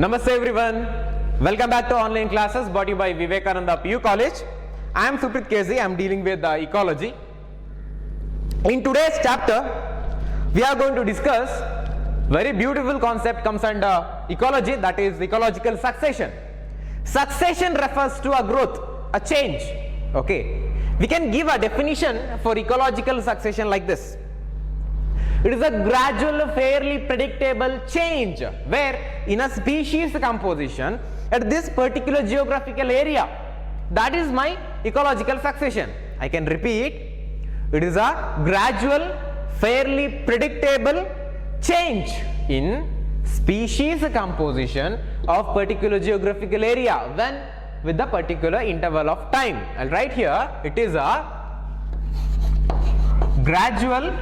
Namaste everyone. Welcome back to online classes brought to you by Vivekananda PU College. I am Suprit KZ. I am dealing with ecology. In today's chapter, we are going to discuss very beautiful concept comes under ecology, that is ecological succession. Succession refers to a growth, a change. Okay. We can give a definition for ecological succession like this. It is a gradual, fairly predictable change where in a species composition at this particular geographical area, that is my ecological succession. I can repeat, it is a gradual, fairly predictable change in species composition of particular geographical area when with the particular interval of time. And right here it is a gradual,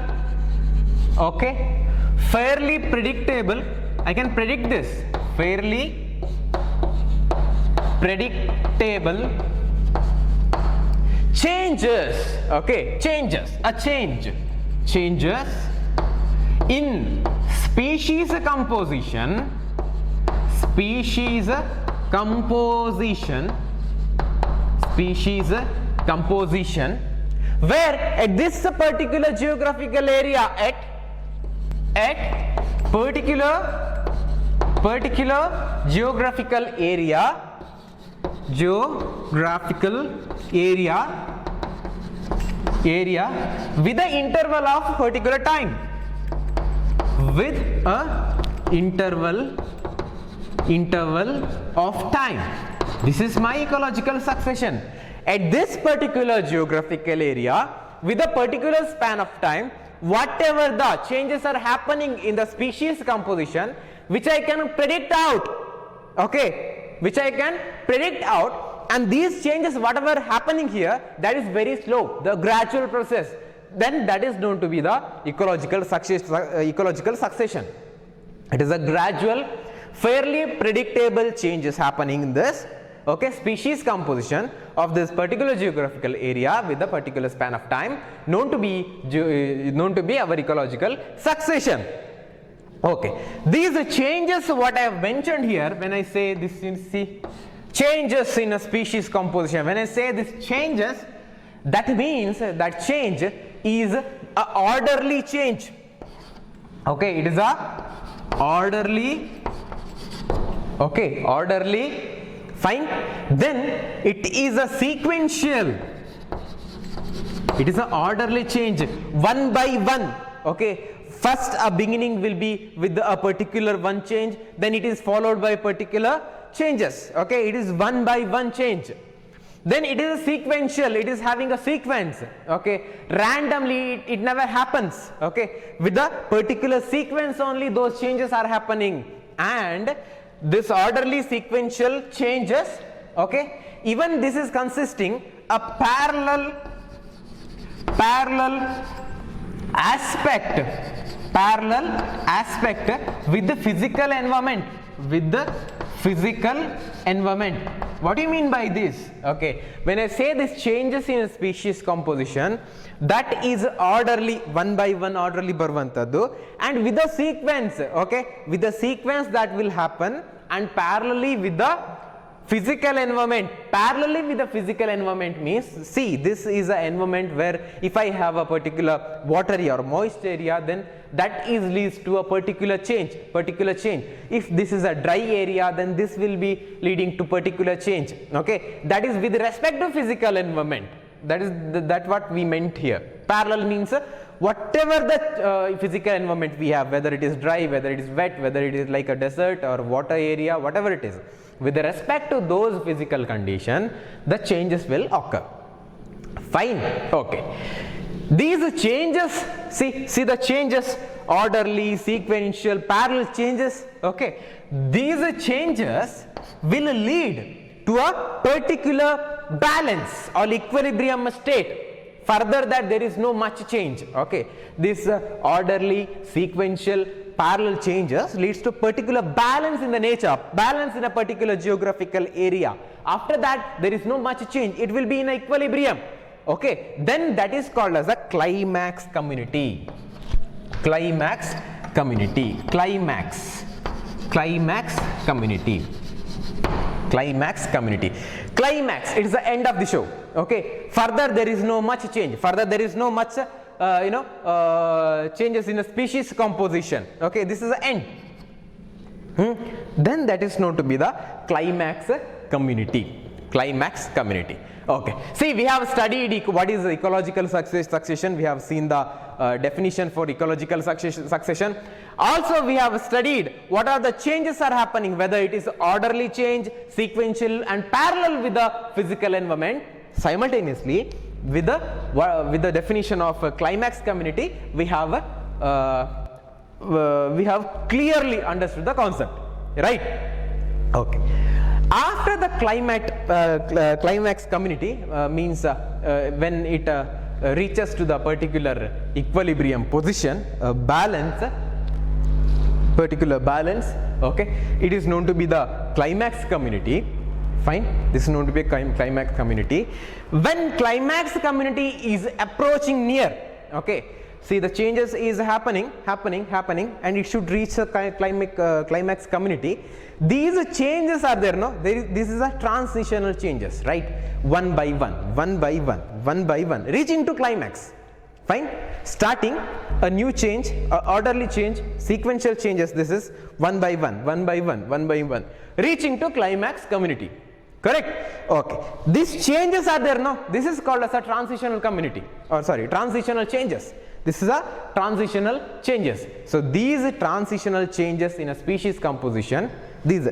okay, fairly predictable. I can predict this, fairly predictable changes, okay, changes in species composition where at this particular geographical area at particular geographical area with an interval of particular time, with a interval of time. This is my ecological succession. At this particular geographical area with a particular span of time, whatever the changes are happening in the species composition, which I can predict out, okay, and these changes whatever happening here, that is very slow, the gradual process, then that is known to be the ecological succession. It is a gradual, fairly predictable changes happening in this, okay, species composition of this particular geographical area with a particular span of time, known to be our ecological succession. Okay, these changes what I have mentioned here, when I say this, you see, changes in a species composition, when I say this changes, that means that change is a orderly change. Okay, it is a orderly, okay, orderly, fine. Then it is a sequential, it is an orderly change, one by one, okay. First a beginning will be with a particular one change, then it is followed by particular changes, okay. It is one by one change. Then it is a sequential, it is having a sequence, okay. Randomly it never happens, okay. With the particular sequence only those changes are happening, and this orderly sequential changes, okay, even this is consisting a parallel aspect with the physical environment, What do you mean by this? Okay, when I say this changes in a species composition, that is orderly, one by one orderly barvantadu, and with the sequence, okay, with the sequence that will happen, and parallelly with the physical environment. Parallelly with the physical environment means, see, this is an environment where if I have a particular watery or moist area, then that leads to a particular change. If this is a dry area, then this will be leading to particular change, okay. That is with respect to physical environment. That is what we meant here. Parallel means whatever the physical environment we have, whether it is dry, whether it is wet, whether it is like a desert or water area, whatever it is, with respect to those physical conditions, the changes will occur. Fine, okay. These changes, see the changes, orderly, sequential, parallel changes, okay. These changes will lead to a particular balance or equilibrium state. Further that there is no much change, okay. This orderly, sequential, parallel changes leads to particular balance in the nature, balance in a particular geographical area. After that there is no much change, it will be in equilibrium, okay. Then that is called as a climax community. Climax climax community. Climax community. Climax, it is the end of the show. Okay. Further, there is no much change. Further, there is no much changes in the species composition. Okay. This is the end. Then that is known to be the climax community. Climax community. Okay. See, we have studied what is ecological succession. We have seen the definition for ecological succession. Also, we have studied what are the changes are happening, whether it is orderly change, sequential, and parallel with the physical environment. Simultaneously, with the definition of climax community, we have clearly understood the concept, right? Okay. After the climax community means when it reaches to the particular equilibrium position, particular balance, okay, it is known to be the climax community. Fine, this is known to be a climax community. When climax community is approaching near, okay, see the changes is happening, and it should reach the climax community. These changes are there, no? This is a transitional changes, right? One by one, reaching to climax. Fine. Starting a new change, orderly change, sequential changes. This is one by one, reaching to climax community. Correct? Okay. These changes are there, no? This is called as a transitional community, or sorry, transitional changes. This is a transitional changes. So these transitional changes in a species composition, that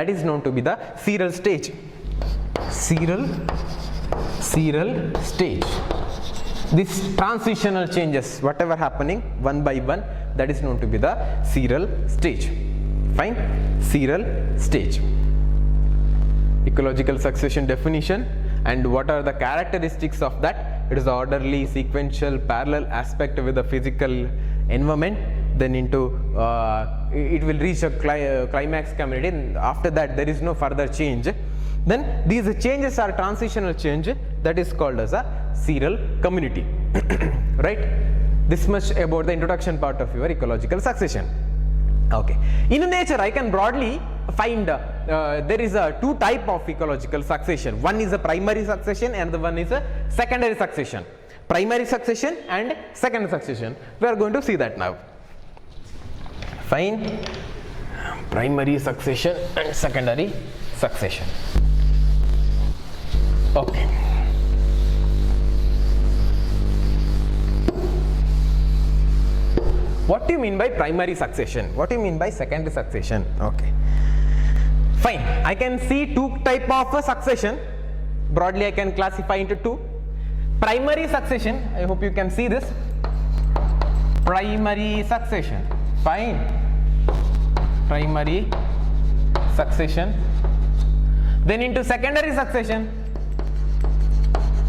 is known to be the seral stage. Seral stage. This transitional changes, whatever happening one by one, that is known to be the seral stage. Fine. Seral stage. Ecological succession definition, and what are the characteristics of that? It is the orderly, sequential, parallel aspect with the physical environment. Then into it will reach a climax community, and after that there is no further change. Then these changes are transitional change, that is called as a seral community. Right? This much about the introduction part of your ecological succession. Okay. In nature, I can broadly find there is a two type of ecological succession. One is a primary succession and the one is a secondary succession. Primary succession and secondary succession. We are going to see that now. Fine. Primary succession and secondary succession. Okay. What do you mean by primary succession? What do you mean by secondary succession? Okay. Fine. I can see two type of succession. Broadly, I can classify into two. Primary succession. I hope you can see this. Primary succession. Fine. Primary succession. Then into secondary succession.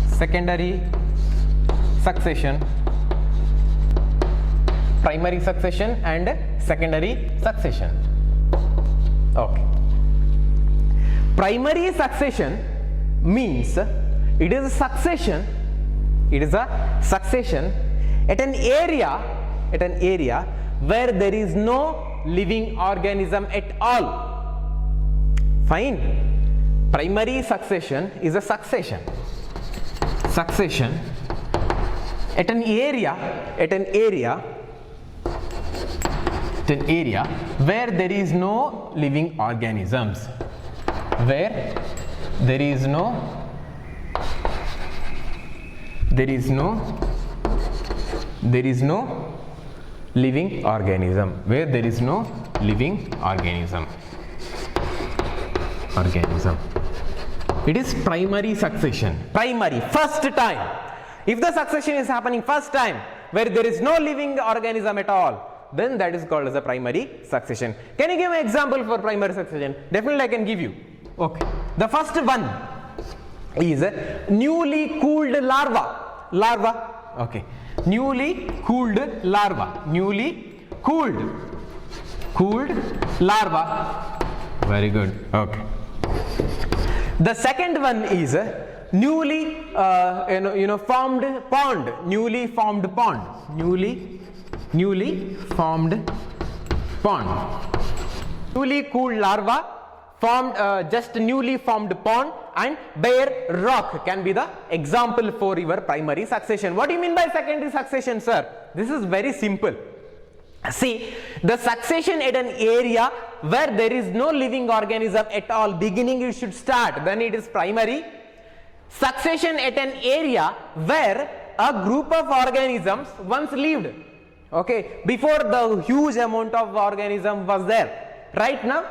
Secondary succession. Primary succession and secondary succession. Okay. Primary succession means it is a succession. It is a succession at an area where there is no living organism at all. Fine. Primary succession is a succession. Succession at an area where there is no living organisms, where there is no living organism, where there is no living organism. It is primary succession. Primary, first time. If the succession is happening first time where there is no living organism at all, then that is called as a primary succession. Can you give an example for primary succession? Definitely I can give you. Okay. The first one is newly cooled larva. Okay. Newly cooled larva. Newly cooled larva. Very good. Okay. The second one is newly formed pond. Newly formed pond. Newly newly formed pond. Newly cooled larva formed just newly formed pond, and bare rock can be the example for your primary succession. What do you mean by secondary succession, sir? This is very simple. See, the succession at an area where there is no living organism at all, beginning you should start, then it is primary. Succession at an area where a group of organisms once lived, okay, before the huge amount of organism was there. Right now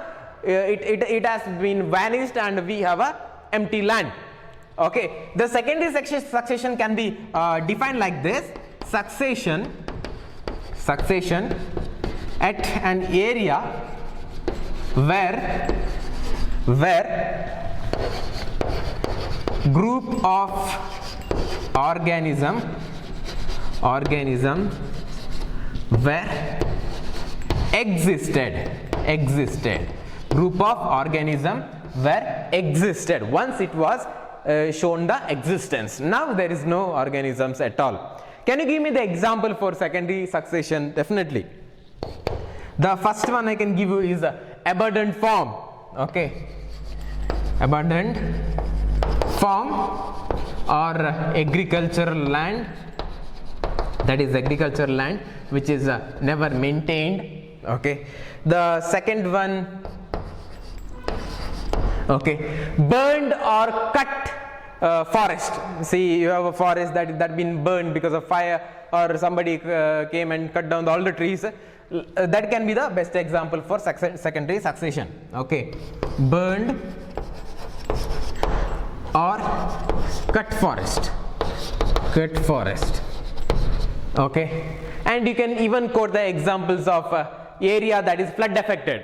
it has been vanished and we have a empty land. Okay, the secondary succession can be defined like this: succession at an area where group of organism where existed group of organism where existed once it was shown the existence. Now there is no organisms at all. Can you give me the example for secondary succession? Definitely. The first one I can give you is abundant form. Okay, abundant form or agricultural land, that is agricultural land which is never maintained. Okay, the second one, okay, burned or cut forest. See, you have a forest that been burned because of fire, or somebody came and cut down all the trees. That can be the best example for secondary succession. Okay, burned or cut forest. Okay, and you can even quote the examples of area that is flood affected.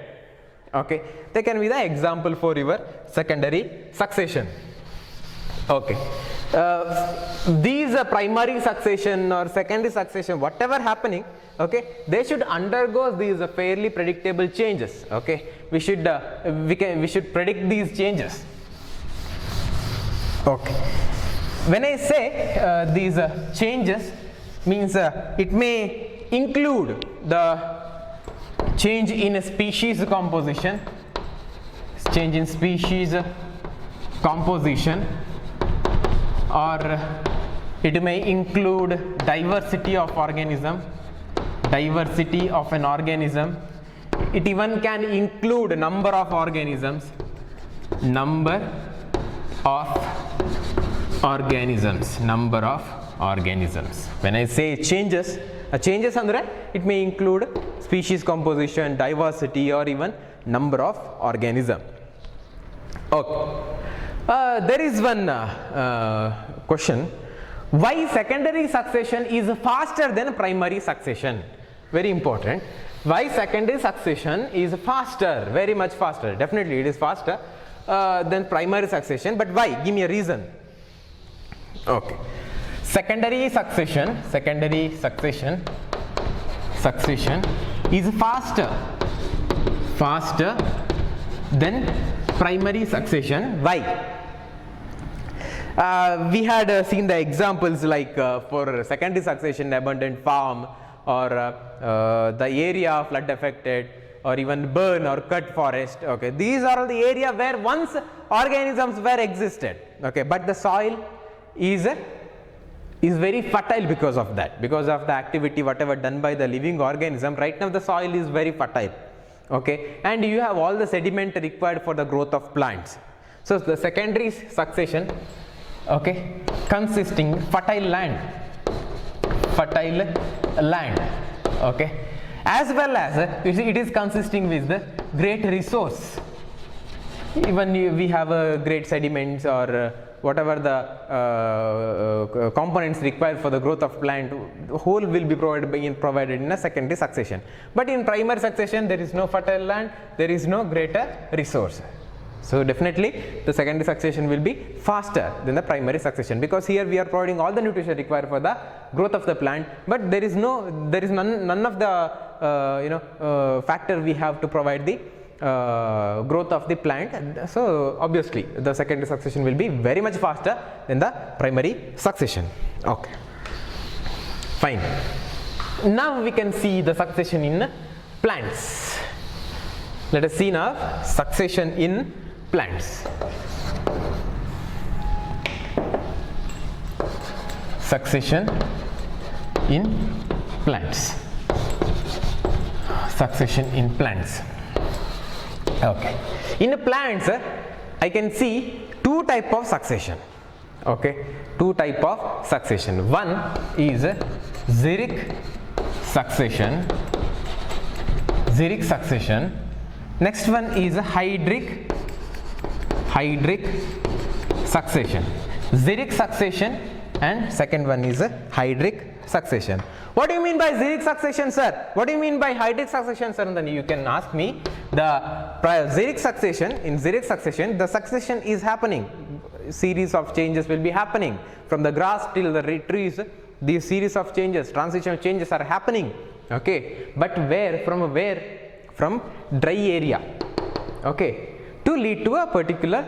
Okay, they can be the example for your secondary succession. Okay, these primary succession or secondary succession, whatever happening, okay, they should undergo these fairly predictable changes. Okay, we should predict these changes. Okay, when I say these changes, means it may include the change in a species composition, or it may include diversity of an organism. It even can include number of organisms. When I say changes andre, it may include species composition, diversity, or even number of organism. Okay, there is one question: why secondary succession is faster than primary succession? Very important. Why secondary succession is faster, very much faster? Definitely it is faster than primary succession, but why? Give me a reason. Okay, secondary succession is faster than primary succession. Why? We had seen the examples like for secondary succession, abundant farm, or the area flood affected, or even burn or cut forest. Okay, these are all the area where once organisms were existed. Okay, but the soil is very fertile because of that, because of the activity whatever done by the living organism. Right now the soil is very fertile. Okay, and you have all the sediment required for the growth of plants. So the secondary succession, okay, consisting fertile land, okay, as well as it is consisting with the great resource. Even we have great sediments or whatever the components required for the growth of plant, whole will be provided in a secondary succession. But in primary succession there is no fertile land, there is no greater resource. So definitely the secondary succession will be faster than the primary succession, because here we are providing all the nutrition required for the growth of the plant, but there is none of the factor we have to provide the growth of the plant. So obviously the secondary succession will be very much faster than the primary succession. Okay, fine. Now we can see the succession in plants. Let us see now succession in plants. Succession in plants. Succession in plants. Okay. In plants, I can see two type of succession. Okay. Two type of succession. One is xeric succession. Xeric succession. Next one is hydric succession. Xeric succession and second one is hydric succession. What do you mean by xeric succession, sir? What do you mean by hydric succession, sir? And then you can ask me. The xeric succession, in xeric succession, the succession is happening. Series of changes will be happening from the grass till the trees. These series of changes, transitional changes are happening. Okay, but where? From dry area. Okay, to lead to a particular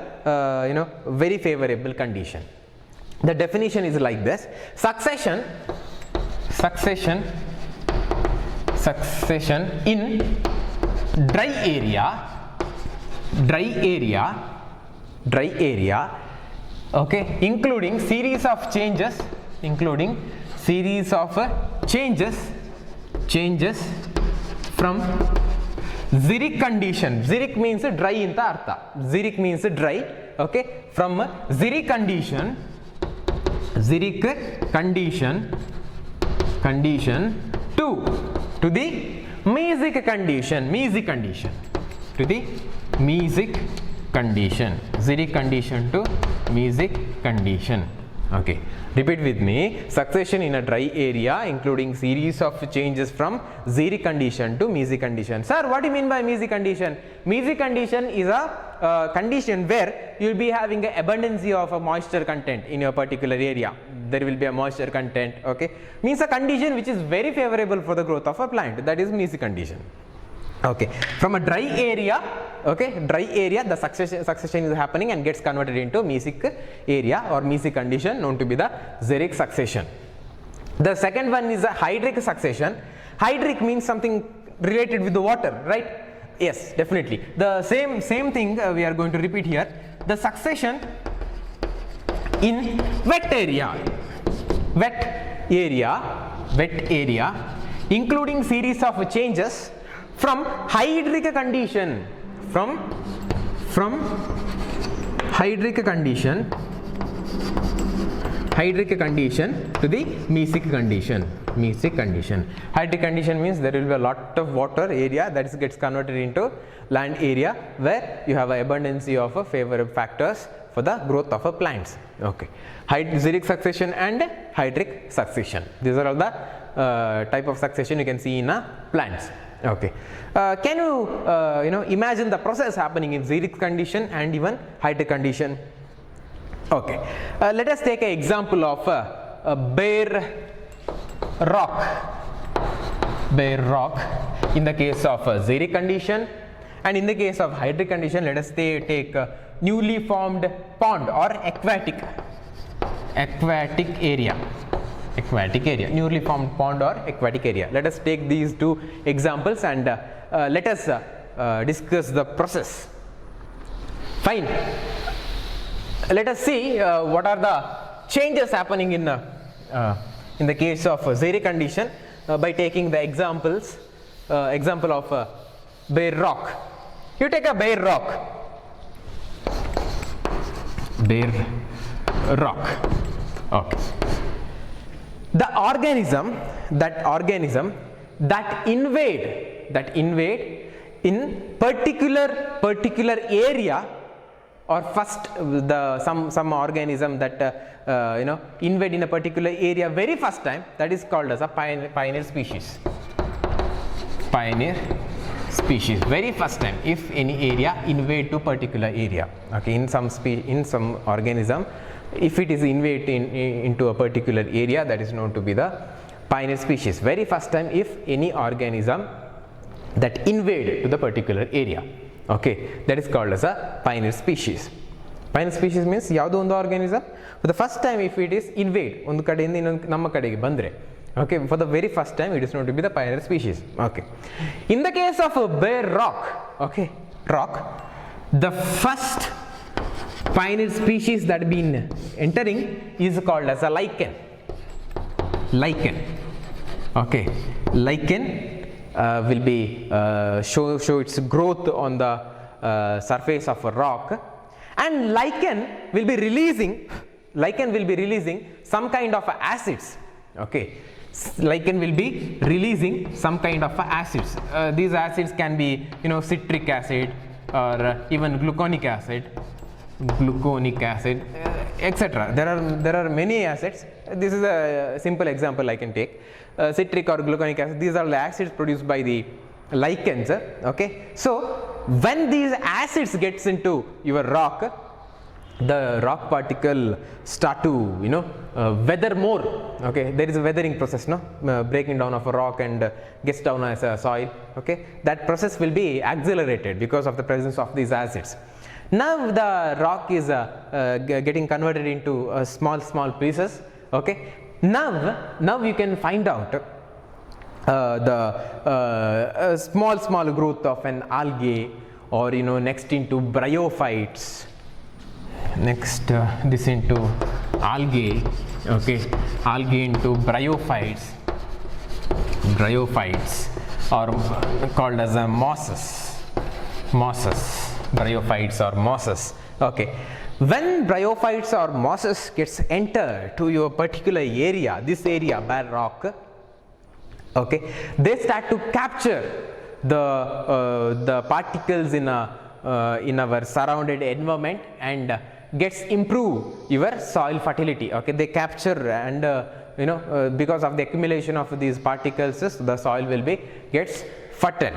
very favorable condition. The definition is like this: succession in dry area, okay, including series of changes from xeric condition. Xeric means dry in the artha. Xeric means dry. Okay, from xeric condition to the mesic condition. To the mesic condition. Xeric condition to mesic condition. Okay, repeat with me: succession in a dry area including series of changes from xeric condition to mesic condition. Sir, what do you mean by mesic condition? Mesic condition is a condition where you will be having an abundance of a moisture content in your particular area. There will be a moisture content. Okay, means a condition which is very favorable for the growth of a plant. That is mesic condition. Okay, from a dry area, the succession is happening and gets converted into mesic area or mesic condition, known to be the xeric succession. The second one is a hydric succession. Hydric means something related with the water, right? Yes, definitely. The same thing we are going to repeat here. The succession in wet area, including series of changes from hydric condition, from hydric condition to the mesic condition. Hydric condition means there will be a lot of water area that gets converted into land area where you have an abundance of favorable factors for the growth of plants. Okay, xeric succession and hydric succession. These are all the type of succession you can see in plants. Okay, can you imagine the process happening in xeric condition and even hydric condition? Okay, let us take an example of a bare rock in the case of xeric condition, and in the case of hydric condition, let us take a newly formed pond or aquatic area. Newly formed pond or aquatic area. Let us take these two examples and let us discuss the process. Fine. Let us see what are the changes happening in the case of xeric condition by taking the example of bare rock. You take a bare rock. Okay. The organism that invade in particular area, or first some organism that invade in a particular area very first time, that is called as a pioneer species. Very first time, if any area invade to particular area. Okay, in some organism, if it is invade into a particular area, that is known to be the pioneer species. Very first time, if any organism that invade to the particular area. Okay, that is called as a pioneer species. Pioneer species means ಯಾವುದೋ ಒಂದು organism for the first time if it is invade ಒಂದು ಕಡೆಯಿಂದ ಇನ್ನೊಂದು ನಮ್ಮ ಕಡೆಗೆ ಬಂದ್ರೆ, Okay, for the very first time it is known to be the pioneer species. Okay, in the case of a bare rock, okay, rock, the first pioneer species that been entering is called as a lichen. Lichen. Okay, lichen will be show its growth on the surface of a rock, and lichen will be releasing some kind of acids. Okay, lichen will be releasing some kind of acids. These acids can be, you know, citric acid or even gluconic acid, etc. There are many acids. This is a simple example I can take. Citric or gluconic acid, these are the acids produced by the lichens. Okay, so when these acids gets into your rock, the rock particle start to, you know, weather more. Okay, there is a weathering process, no, breaking down of a rock and gets down as a soil. Okay, that process will be accelerated because of the presence of these acids. Now the rock is getting converted into small pieces. Okay, now you can find out the small growth of an algae, or, you know, next into bryophytes. Next this into algae. Okay, algae into bryophytes, or called as a mosses, bryophytes or mosses. Okay, when bryophytes or mosses gets entered to your particular area, this area bare rock, okay, they start to capture the particles in our surrounded environment and gets improve your soil fertility. Okay, they capture and you know, because of the accumulation of these particles, the soil will be gets fertile.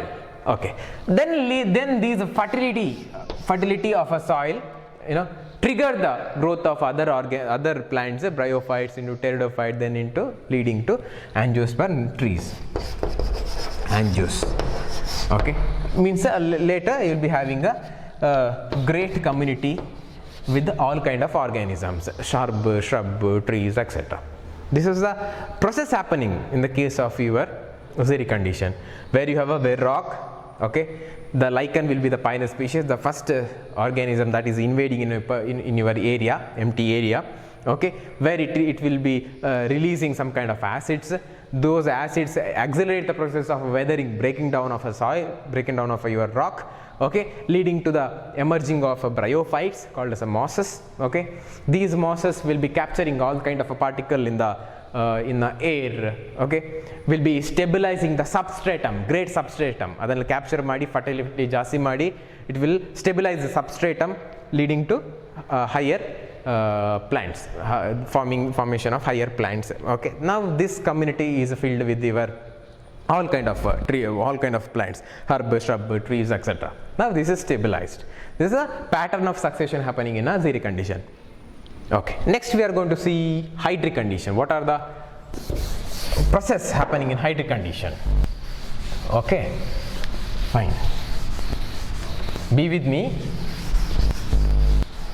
Okay, then these fertility of a soil, you know, trigger the growth of other plants, bryophytes into pteridophytes, then into leading to angiosperm trees. Angios. Okay, means later you will be having a great community with all kind of organisms, shrub, trees, etc. This is the process happening in the case of your xeric condition, where you have a bare rock. Okay, the lichen will be the pioneer species, the first organism that is invading in your area, empty area. Okay, where it will be releasing some kind of acids. Those acids accelerate the process of weathering, breaking down of a soil, breaking down of your rock. Okay, leading to the emerging of bryophytes called as a mosses. Okay, these mosses will be capturing all kind of a particle in the air. Okay, will be stabilizing the substratum, great substratum. Adannu capture ಮಾಡಿ fertility ಜಾಸ್ತಿ ಮಾಡಿ, it will stabilize the substratum, leading to higher plants, formation of higher plants. Okay, now this community is filled with your all kind of all kind of plants, herb, shrub, trees, etc. Now this is stabilized. This is a pattern of succession happening in a xeric condition. Okay, next we are going to see hydric condition. What are the process happening in hydric condition? Okay, fine, be with me.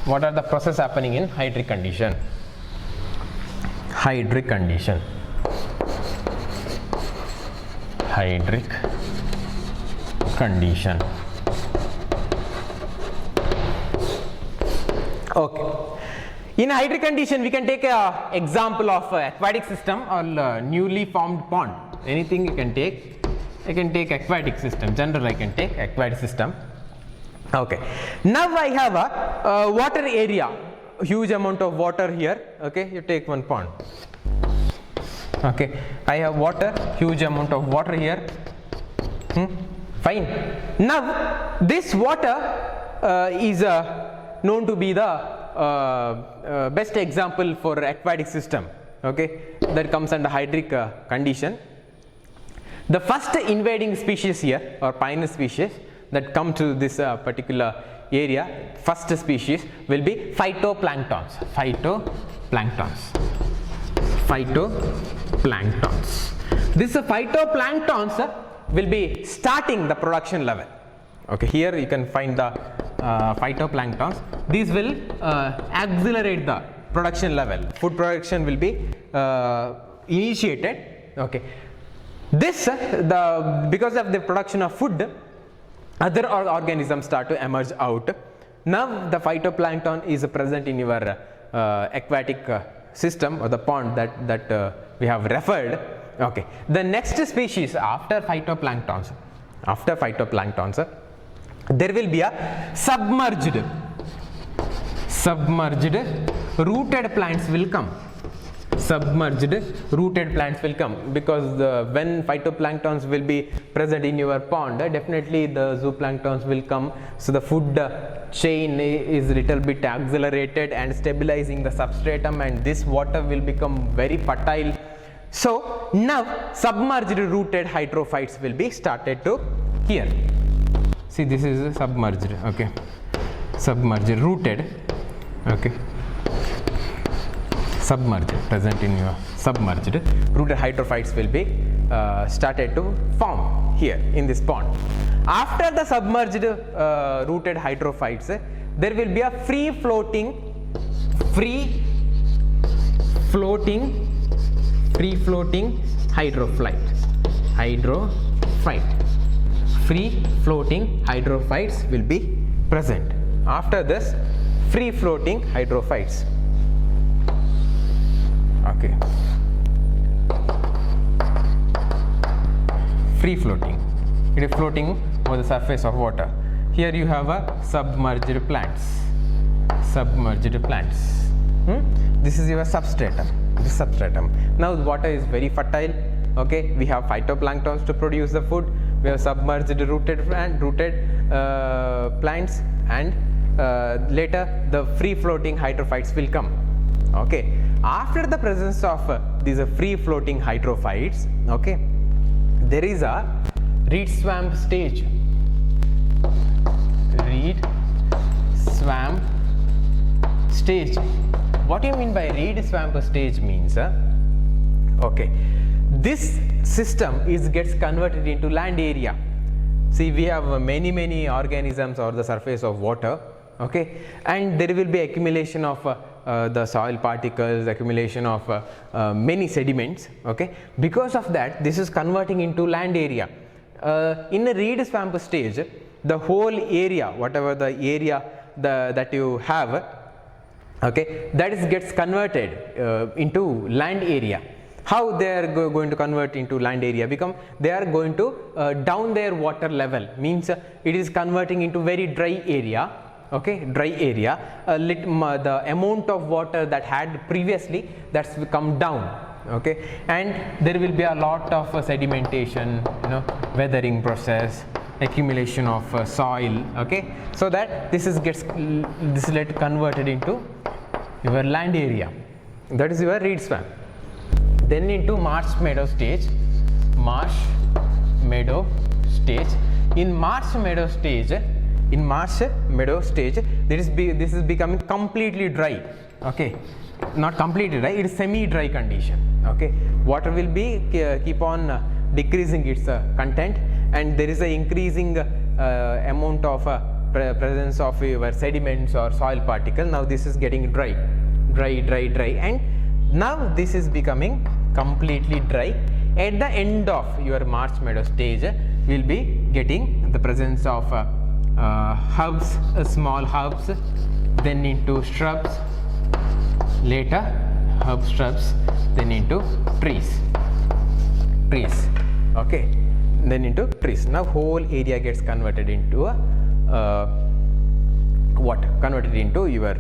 What are the process happening in hydric condition? Hydric condition. Hydric condition. Okay, in hydric condition we can take a example of aquatic system or newly formed pond. Anything you can take. I can take aquatic system. General I can take aquatic system. Okay, now I have a water area, huge amount of water here. Okay, you take one pond. Okay, I have water, huge amount of water here. Fine. Now this water is known to be the best example for aquatic system. Okay, that comes under hydric condition. The first invading species here, or pioneer species, that come to this particular area, first species will be phytoplanktons. This phytoplanktons will be starting the production level. Okay, here you can find the phytoplanktons. These will accelerate the production level. Food production will be initiated Okay, this because of the production of food, other organisms start to emerge out. Now the phytoplankton is present in your aquatic system or the pond that we have referred. Okay, the next species after phytoplanktons, there will be a submerged rooted plants will come. Submerged rooted plants will come, because when phytoplanktons will be present in your pond, definitely the zooplanktons will come, so the food chain is little bit accelerated and stabilizing the substratum, and this water will become very fertile. So now submerged rooted hydrophytes will be started to here. See, this is submerged, okay, submerged rooted, okay, submerged, present in your submerged rooted hydrophytes will be started to form here in this pond. After the submerged rooted hydrophytes, there will be a free floating hydrophyte. Free floating hydrophytes will be present. After this, free floating hydrophytes. Okay, free floating, it is floating over the surface of water. Here you have a submerged plants. This is your substratum. Now the water is very fertile. Okay, we have phytoplanktons to produce the food. We have submerged rooted plants, and later the free floating hydrophytes will come. Okay, after the presence of these free floating hydrophytes, okay, there is a reed swamp stage. What do you mean by reed swamp stage means? Okay, this system gets converted into land area. See, we have many organisms on the surface of water. Okay, and there will be accumulation of the soil particles, accumulation of many sediments. Okay, because of that, this is converting into land area. In a reed swamp stage, the whole area, whatever the area that you have, okay, that gets converted into land area. How they are going to convert into land area? Because they are going to down their water level, means it is converting into very dry area. Okay, dry area, the amount of water that had previously, that's come down. Okay, and there will be a lot of sedimentation, weathering process, accumulation of soil. Okay, so that this gets converted into your land area. That is your reed swamp. Then into marsh meadow stage. In marsh meadow stage, this is becoming completely dry. Okay, not completely dry, it is semi-dry condition. Okay, water will be keep on decreasing its content, and there is a increasing amount of presence of your sediments or soil particle. Now this is getting dry, and now this is becoming completely dry. At the end of your marsh meadow stage, will be getting the presence of herbs, small herbs, then into shrubs, later shrubs, then into trees. Okay, then into trees. Now whole area gets converted into a converted into your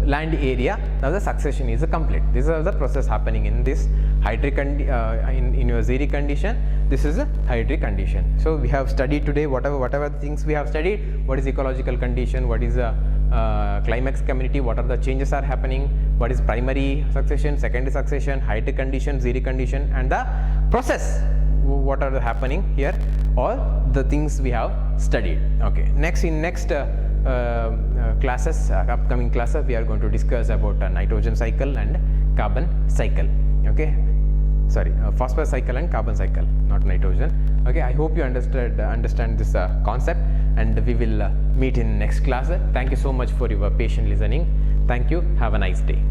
land area. Now the succession is complete. This is the process happening in this hydric in your xeric condition. This is a hydric condition. So we have studied today whatever things we have studied. What is ecological condition? What is a climax community? What are the changes are happening? What is primary succession, secondary succession, hydric condition, xeric condition, and the process? What are happening here? All the things we have studied. Okay. Next classes, upcoming classes, we are going to discuss about nitrogen cycle and carbon cycle. Okay, sorry, phosphorus cycle and carbon cycle, not nitrogen. Okay, I hope you understand this concept, and we will meet in next class. Thank you so much for your patient listening. Thank you. Have a nice day.